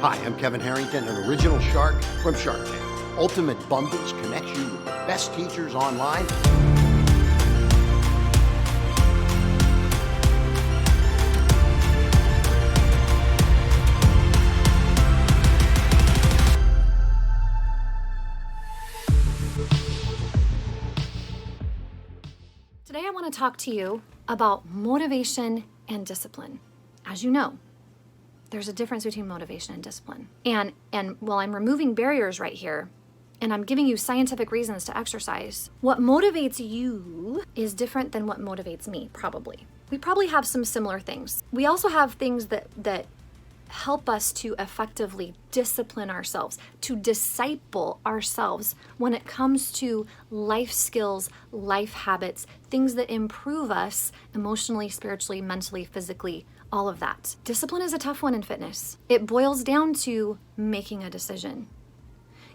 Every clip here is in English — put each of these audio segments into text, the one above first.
Hi, I'm Kevin Harrington, an original shark from Shark Tank. Ultimate Bundles connects you with the best teachers online. Today I want to talk to you about motivation and discipline. As you know, there's a difference between motivation and discipline. And while I'm removing barriers right here, and I'm giving you scientific reasons to exercise, what motivates you is different than what motivates me, probably. We probably have some similar things. We also have things that help us to effectively discipline ourselves, to disciple ourselves when it comes to life skills, life habits, things that improve us emotionally, spiritually, mentally, physically, all of that. Discipline is a tough one in fitness. It boils down to making a decision.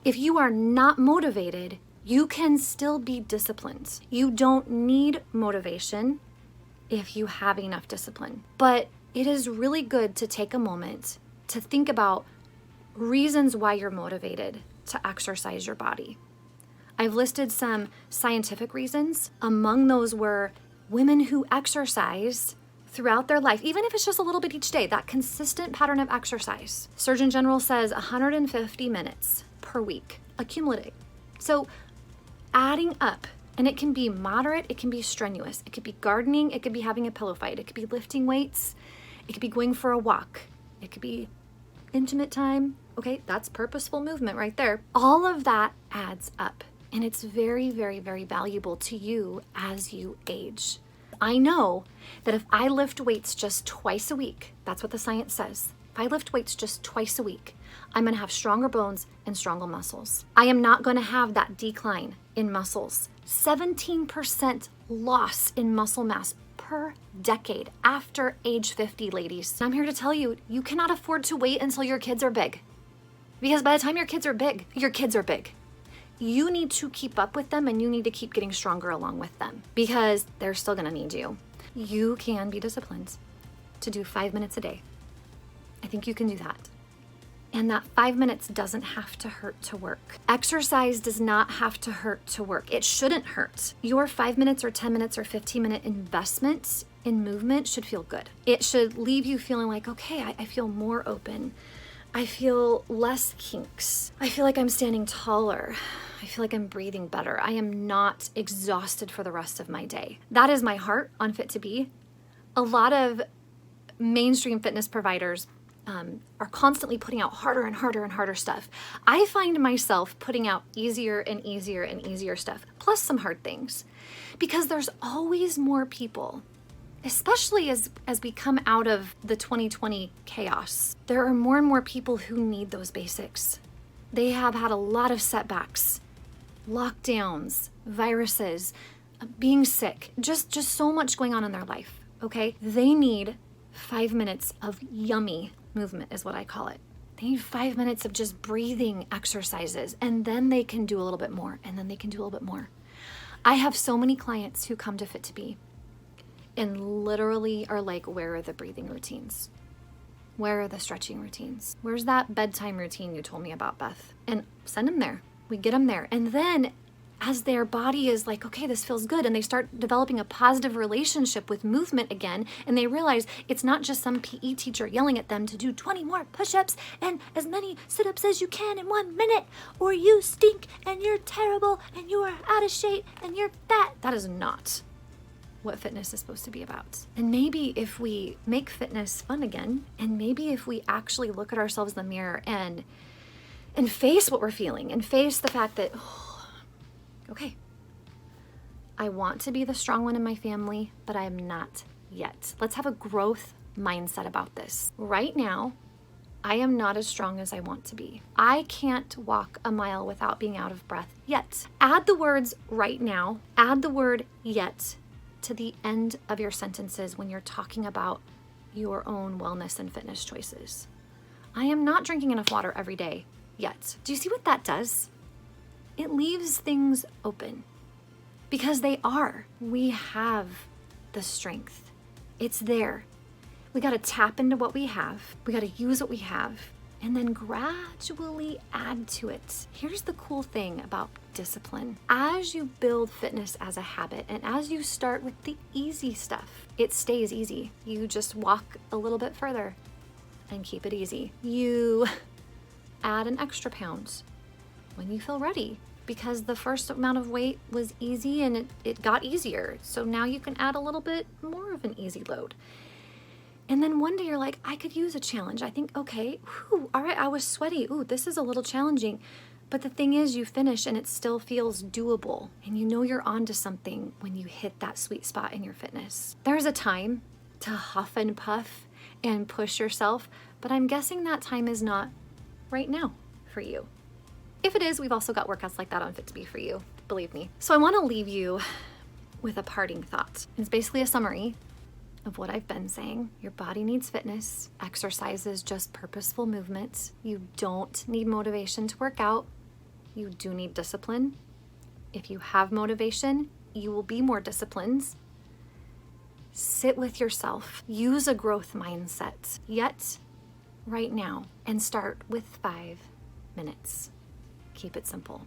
If you are not motivated, you can still be disciplined. You don't need motivation if you have enough discipline. But it is really good to take a moment to think about reasons why you're motivated to exercise your body. I've listed some scientific reasons. Among those were women who exercise throughout their life, even if it's just a little bit each day, that consistent pattern of exercise. Surgeon General says 150 minutes per week, accumulating. So adding up, and it can be moderate, it can be strenuous, it could be gardening, it could be having a pillow fight, it could be lifting weights, it could be going for a walk, it could be intimate time. Okay, that's purposeful movement right there. All of that adds up, and it's very, very, very valuable to you as you age. I know that if I lift weights just twice a week, that's what the science says. If I lift weights just twice a week, I'm going to have stronger bones and stronger muscles. I am not going to have that decline in muscles. 17% loss in muscle mass per decade after age 50, ladies. I'm here to tell you, you cannot afford to wait until your kids are big. Because by the time your kids are big, your kids are big. You need to keep up with them, and you need to keep getting stronger along with them because they're still going to need you. You can be disciplined to do 5 minutes a day. I think you can do that. And that 5 minutes doesn't have to hurt to work. Exercise does not have to hurt to work. It shouldn't hurt. Your 5 minutes or 10 minutes or 15-minute investment in movement should feel good. It should leave you feeling like, okay, I feel more open. I feel less kinks. I feel like I'm standing taller. I feel like I'm breathing better. I am not exhausted for the rest of my day. That is my heart on Fit to Be. A lot of mainstream fitness providers are constantly putting out harder and harder and harder stuff. I find myself putting out easier and easier and easier stuff, plus some hard things, because there's always more people, especially as we come out of the 2020 chaos. There are more and more people who need those basics. They have had a lot of setbacks, lockdowns, viruses, being sick, just so much going on in their life, okay? They need 5 minutes of yummy movement is what I call it. They need 5 minutes of just breathing exercises, and then they can do a little bit more, and then they can do a little bit more. I have so many clients who come to Fit to Be and literally are like, where are the breathing routines? Where are the stretching routines? Where's that bedtime routine you told me about, Beth? And send them there. We get them there. And then as their body is like, okay, this feels good, and they start developing a positive relationship with movement again, and they realize it's not just some PE teacher yelling at them to do 20 more push-ups and as many sit-ups as you can in 1 minute, or you stink and you're terrible and you are out of shape and you're fat. That is not what fitness is supposed to be about. And maybe if we make fitness fun again, and maybe if we actually look at ourselves in the mirror and face what we're feeling, and face the fact that, okay, I want to be the strong one in my family, but I am not yet. Let's have a growth mindset about this. Right now, I am not as strong as I want to be. I can't walk a mile without being out of breath yet. Add the words right now, add the word yet to the end of your sentences when you're talking about your own wellness and fitness choices. I am not drinking enough water every day yet. Do you see what that does? It leaves things open because they are. We have the strength. It's there. We got to tap into what we have. We got to use what we have and then gradually add to it. Here's the cool thing about discipline. As you build fitness as a habit, and as you start with the easy stuff, it stays easy. You just walk a little bit further and keep it easy. You add an extra pound when you feel ready, because the first amount of weight was easy and it got easier. So now you can add a little bit more of an easy load. And then one day you're like, I could use a challenge. I think, okay, whew, all right, I was sweaty. Ooh, this is a little challenging. But the thing is, you finish and it still feels doable. And you know you're onto something when you hit that sweet spot in your fitness. There's a time to huff and puff and push yourself, but I'm guessing that time is not right now for you. If it is, we've also got workouts like that on Fit to Be for you, believe me. So I want to leave you with a parting thought. It's basically a summary of what I've been saying. Your body needs fitness. Exercise is just purposeful movement. You don't need motivation to work out. You do need discipline. If you have motivation, you will be more disciplined. Sit with yourself. Use a growth mindset. Yet, right now, and start with 5 minutes. Keep it simple.